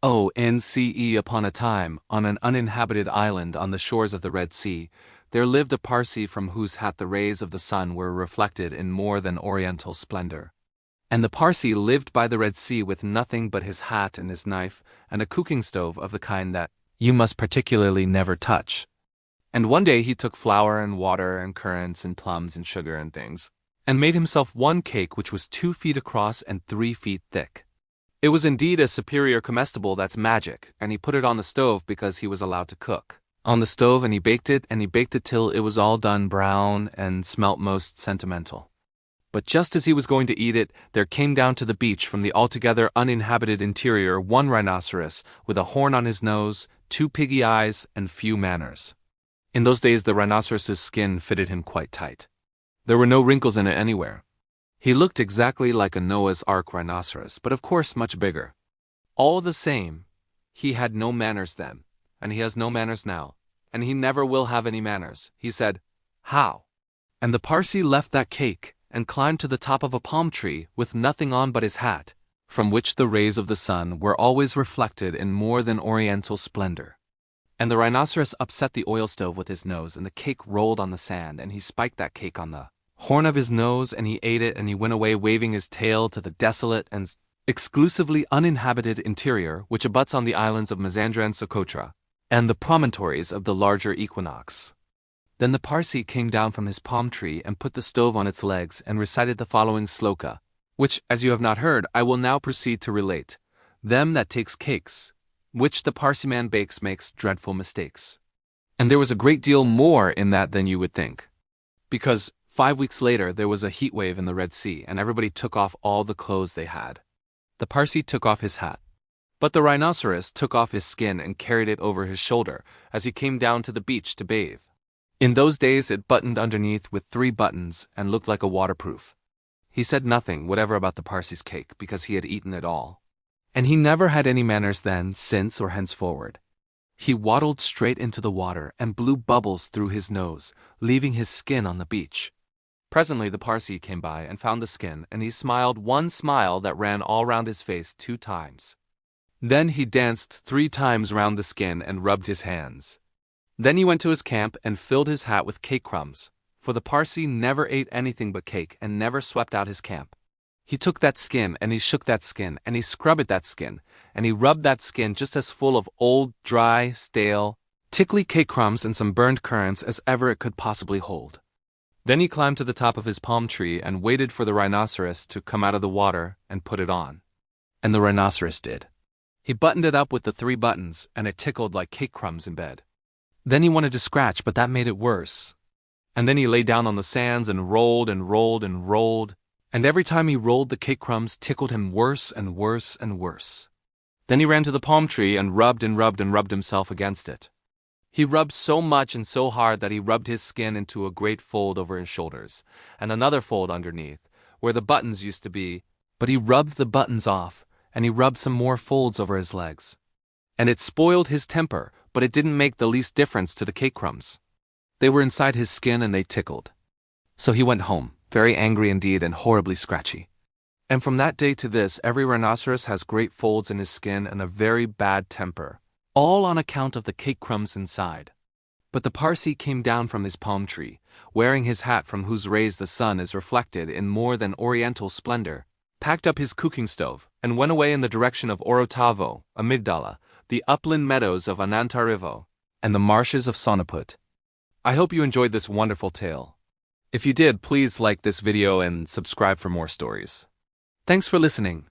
Once upon a time, on an uninhabited island on the shores of the Red Sea, there lived a Parsee from whose hat the rays of the sun were reflected in more than oriental splendor. And the Parsee lived by the Red Sea with nothing but his hat and his knife, and a cooking stove of the kind that you must particularly never touch. And one day he took flour and water and currants and plums and sugar and things, and made himself one cake which was 2 feet across and 3 feet thick. It was indeed a superior comestible that's magic, and he put it on the stove because he was allowed to cook on the stove, and he baked it till it was all done brown and smelt most sentimental. But just as he was going to eat it, there came down to the beach from the altogether uninhabited interior one rhinoceros with a horn on his nose, 2 piggy eyes, and few manners. In those days the rhinoceros's skin fitted him quite tight. There were no wrinkles in it anywhere. He looked exactly like a Noah's Ark rhinoceros, but of course much bigger. All the same, he had no manners then, and he has no manners now, and he never will have any manners. He said, "How?" And the Parsee left that cake and climbed to the top of a palm tree with nothing on but his hat, from which the rays of the sun were always reflected in more than oriental splendor. And the rhinoceros upset the oil stove with his nose, and the cake rolled on the sand, and he spiked that cake on the horn of his nose, and he ate it, and he went away waving his tail to the desolate and exclusively uninhabited interior which abuts on the islands of Mazandra and Socotra, and the promontories of the larger equinox. Then the Parsee came down from his palm tree and put the stove on its legs and recited the following sloka, which, as you have not heard, I will now proceed to relate. Them that takes cakes, which the Parsee man bakes, makes dreadful mistakes. And there was a great deal more in that than you would think. Because 5 weeks later there was a heat wave in the Red Sea, and everybody took off all the clothes they had. The Parsee took off his hat, but the rhinoceros took off his skin and carried it over his shoulder as he came down to the beach to bathe. In those days it buttoned underneath with 3 buttons and looked like a waterproof. He said nothing whatever about the Parsee's cake because he had eaten it all. And he never had any manners then, since, or henceforward. He waddled straight into the water and blew bubbles through his nose, leaving his skin on the beach. Presently the Parsee came by and found the skin, and he smiled one smile that ran all round his face 2 times. Then he danced 3 times round the skin and rubbed his hands. Then he went to his camp and filled his hat with cake-crumbs, for the Parsee never ate anything but cake and never swept out his camp. He took that skin, and he shook that skin, and he scrubbed that skin, and he rubbed that skin just as full of old, dry, stale, tickly cake-crumbs and some burned currants as ever it could possibly hold. Then he climbed to the top of his palm tree and waited for the rhinoceros to come out of the water and put it on. And the rhinoceros did. He buttoned it up with the 3 buttons, and it tickled like cake-crumbs in bed. Then he wanted to scratch, but that made it worse. And then he lay down on the sands and rolled and rolled and rolled, and every time he rolled the cake-crumbs tickled him worse and worse and worse. Then he ran to the palm tree and rubbed and rubbed and rubbed himself against it. He rubbed so much and so hard that he rubbed his skin into a great fold over his shoulders, and another fold underneath, where the buttons used to be, but he rubbed the buttons off, and he rubbed some more folds over his legs. And it spoiled his temper, but it didn't make the least difference to the cake-crumbs. They were inside his skin and they tickled. So he went home, very angry indeed and horribly scratchy. And from that day to this, every rhinoceros has great folds in his skin and a very bad temper, all on account of the cake-crumbs inside. But the Parsee came down from his palm tree, wearing his hat from whose rays the sun is reflected in more than oriental splendor, packed up his cooking stove, and went away in the direction of Orotavo, Amygdala, the upland meadows of Anantarivo, and the marshes of Sonaput. I hope you enjoyed this wonderful tale. If you did, please like this video and subscribe for more stories. Thanks for listening.